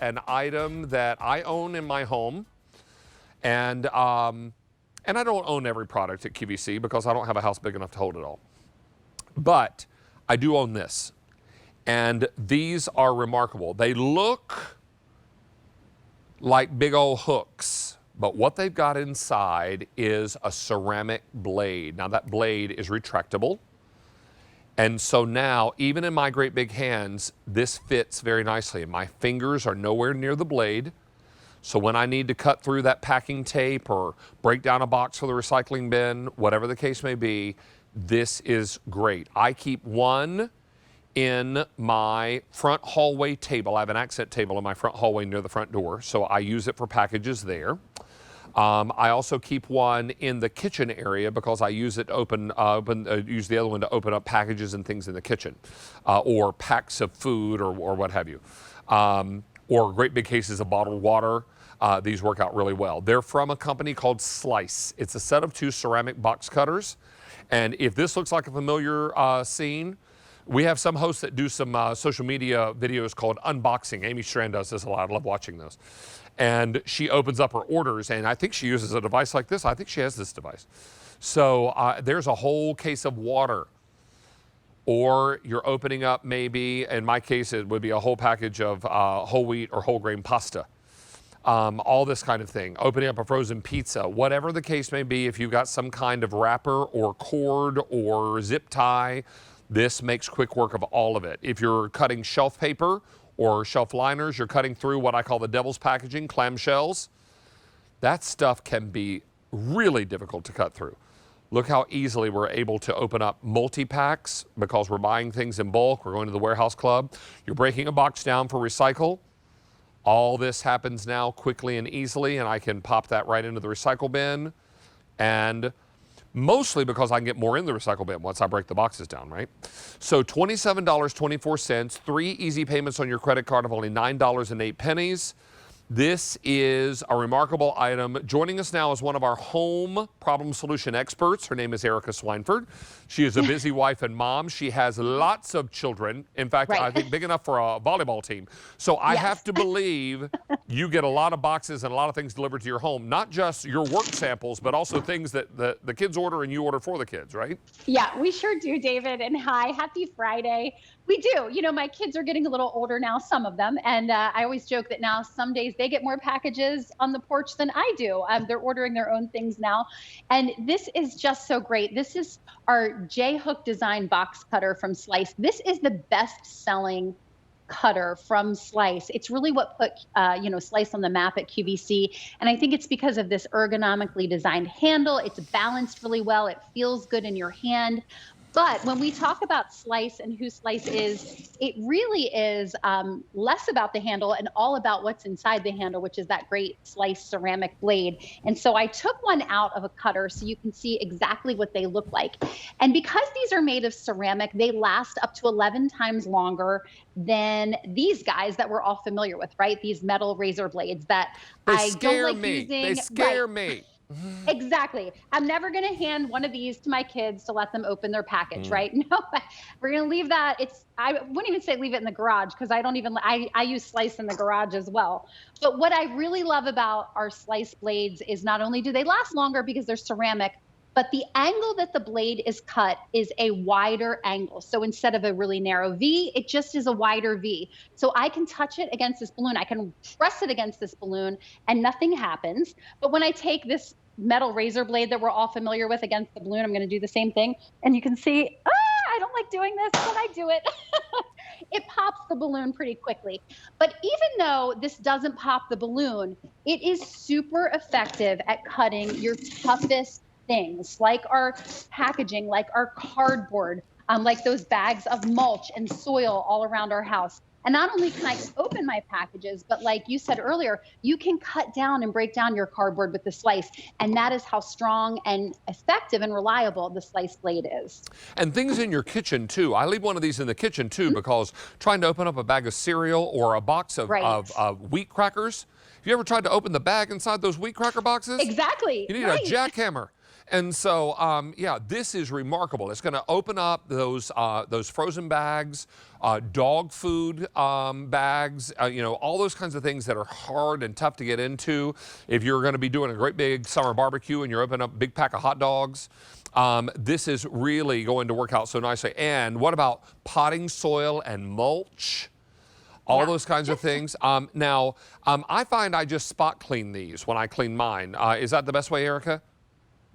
an item that I own in my home, and I don't own every product at QVC because I don't have a house big enough to hold it all. But I do own this, and these are remarkable. They look like big old hooks, but what they've got inside is a ceramic blade. Now that blade is retractable. And so now, even in my great big hands, this fits very nicely. And my fingers are nowhere near the blade. So when I need to cut through that packing tape or break down a box for the recycling bin, whatever the case may be, this is great. I keep one in my front hallway table. I have an accent table in my front hallway near the front door, so I use it for packages there. I also keep one in the kitchen area because I use it to use the other one to open up packages and things in the kitchen, or packs of food or what have you, or great big cases of bottled water. These work out really well. They're from a company called Slice. It's a set of 2 ceramic box cutters, and if this looks like a familiar scene, we have some hosts that do some social media videos called unboxing. Amy Strand does this a lot. I love watching those. And she opens up her orders, and I think she uses a device like this. I think she has this device. So there's a whole case of water. Or you're opening up, maybe, in my case, it would be a whole package of whole wheat or whole grain pasta. All this kind of thing. Opening up a frozen pizza. Whatever the case may be, if you've got some kind of wrapper or cord or zip tie, this makes quick work of all of it. If you're cutting shelf paper or shelf liners, you're cutting through what I call the devil's packaging, clam shells. That stuff can be really difficult to cut through. Look how easily we're able to open up multi-packs because we're buying things in bulk. We're going to the warehouse club. You're breaking a box down for recycle. All this happens now quickly and easily, and I can pop that right into the recycle bin. And mostly because I can get more in the recycle bin once I break the boxes down, right? So $27.24, 3 easy payments on your credit card of only $9.08. This is a remarkable item. Joining us now is one of our home problem solution experts. Her name is Erica Swineford. She is a busy wife and mom. She has lots of children. In fact, I think big enough for a volleyball team. So I have to believe you get a lot of boxes and a lot of things delivered to your home, not just your work samples, but also things that the kids order and you order for the kids, right? Yeah, we sure do, David. And hi, happy Friday. We do. You know, my kids are getting a little older now, some of them. And I always joke that now some days they get more packages on the porch than I do. They're ordering their own things now. And this is just so great. This is our J-hook design box cutter from Slice. This is the best-selling cutter from Slice. It's really what put Slice on the map at QVC. And I think it's because of this ergonomically designed handle. It's balanced really well. It feels good in your hand. But when we talk about Slice and who Slice is, it really is less about the handle and all about what's inside the handle, which is that great Slice ceramic blade. And so I took one out of a cutter so you can see exactly what they look like. And because these are made of ceramic, they last up to 11 times longer than these guys that we're all familiar with, right? These metal razor blades that I don't like using. They scare me. Exactly. I'm never going to hand one of these to my kids to let them open their package, right? No, we're going to leave that. I wouldn't even say leave it in the garage because I use Slice in the garage as well. But what I really love about our Slice blades is not only do they last longer because they're ceramic, but the angle that the blade is cut is a wider angle. So instead of a really narrow V, it just is a wider V. So I can touch it against this balloon. I can press it against this balloon and nothing happens. But when I take this metal razor blade that we're all familiar with against the balloon, I'm gonna do the same thing. And you can see, I don't like doing this, but I do it. It pops the balloon pretty quickly. But even though this doesn't pop the balloon, it is super effective at cutting your toughest things, like our packaging, like our cardboard, like those bags of mulch and soil all around our house. And not only can I open my packages, but like you said earlier, you can cut down and break down your cardboard with the Slice. And that is how strong and effective and reliable the Slice blade is. And things in your kitchen, too. I leave one of these in the kitchen, too, because trying to open up a bag of cereal or a box of wheat crackers, have you ever tried to open the bag inside those wheat cracker boxes? Exactly. You need a jackhammer. And so, yeah, this is remarkable. It's going to open up those frozen bags, dog food bags, you know, all those kinds of things that are hard and tough to get into. If you're going to be doing a great big summer barbecue and you're opening up a big pack of hot dogs, this is really going to work out so nicely. And what about potting soil and mulch? All those kinds of things. Now, I find I just spot clean these when I clean mine. Is that the best way, Erica?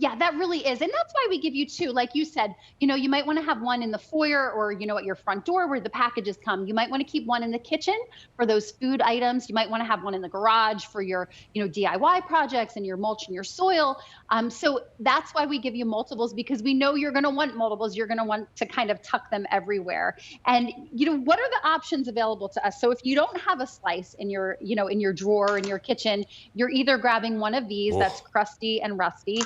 Yeah, that really is. And that's why we give you two. Like you said, you know, you might want to have one in the foyer or, you know, at your front door where the packages come. You might want to keep one in the kitchen for those food items. You might want to have one in the garage for your, you know, DIY projects and your mulch and your soil. So that's why we give you multiples, because we know you're going to want multiples. You're going to want to kind of tuck them everywhere. And, you know, what are the options available to us? So if you don't have a slice in your, you know, in your drawer in your kitchen, you're either grabbing one of these that's crusty and rusty.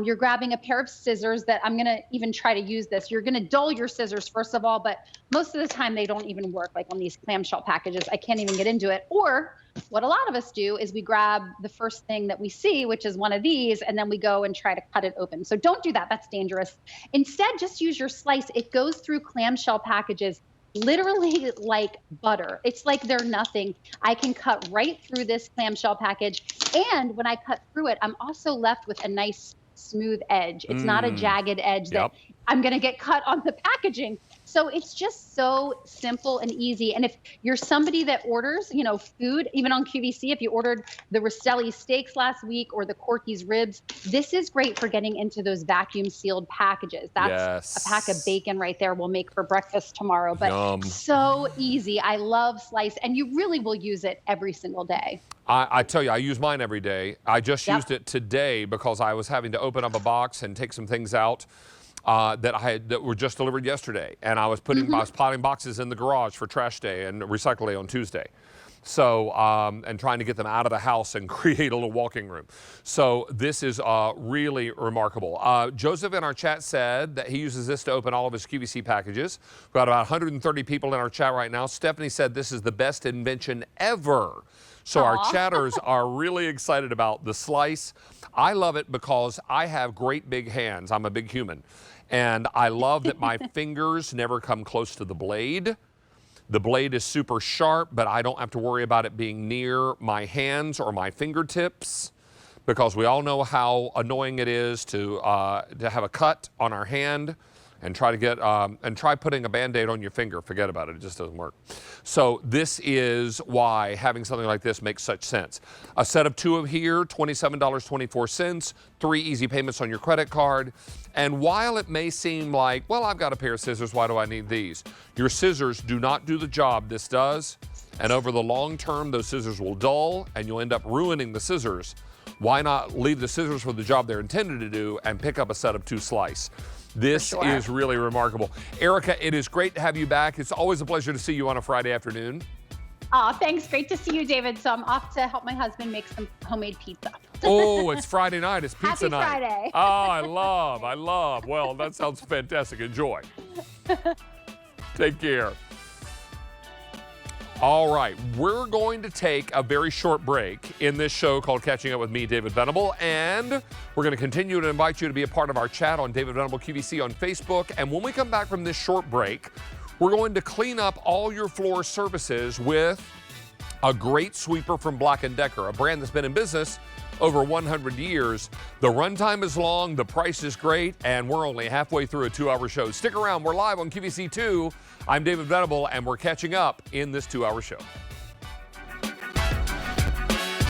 You're grabbing a pair of scissors that I'm going to even try to use this. You're going to dull your scissors, first of all, but most of the time they don't even work, like on these clamshell packages. I can't even get into it. Or what a lot of us do is we grab the first thing that we see, which is one of these, and then we go and try to cut it open. So don't do that. That's dangerous. Instead, just use your slice. It goes through clamshell packages literally like butter. It's like they're nothing. I can cut right through this clamshell package. And when I cut through it, I'm also left with a nice smooth edge. It's not a jagged edge that I'm going to get cut on the packaging. So it's just so simple and easy. And if you're somebody that orders, you know, food, even on QVC, if you ordered the Rosselli steaks last week or the Corky's ribs, this is great for getting into those vacuum sealed packages. That's a pack of bacon right there we'll make for breakfast tomorrow. But so easy. I love Slice, and you really will use it every single day. I tell you, I use mine every day. I just used it today because I was having to open up a box and take some things out that were just delivered yesterday, and I was piling boxes in the garage for trash day and recycle day on Tuesday. So, and trying to get them out of the house and create a little walking room. So this is really remarkable. Joseph in our chat said that he uses this to open all of his QVC packages. We've got about 130 people in our chat right now. Stephanie said this is the best invention ever. So our chatters are really excited about the Slice. I love it because I have great big hands. I'm a big human. And I love that my fingers never come close to the blade. The blade is super sharp, but I don't have to worry about it being near my hands or my fingertips, because we all know how annoying it is to have a cut on our hand and try to get and try putting a Band-Aid on your finger. Forget about it. It just doesn't work. So this is why having something like this makes such sense. A set of two of here, $27.24, 3 easy payments on your credit card. And while it may seem like, well, I've got a pair of scissors, why do I need these? Your scissors do not do the job this does. And over the long term, those scissors will dull and you'll end up ruining the scissors. Why not leave the scissors for the job they're intended to do and pick up a set of 2 Slice? This is really remarkable. Erica, it is great to have you back. It's always a pleasure to see you on a Friday afternoon. Oh, thanks. Great to see you, David. So I'm off to help my husband make some homemade pizza. Oh, it's Friday night. It's pizza night. Happy Friday. Oh, I love. Well, that sounds fantastic. Enjoy. Take care. All right, we're going to take a very short break in this show called Catching Up with me, David Venable, and we're going to continue to invite you to be a part of our chat on David Venable QVC on Facebook. And when we come back from this short break, we're going to clean up all your floor surfaces with a great sweeper from Black & Decker, a brand that's been in business over 100 years. The runtime is long, the price is great, and we're only halfway through a 2-hour show. Stick around. We're live on QVC2. I'm David Venable, and we're catching up in this 2-hour show.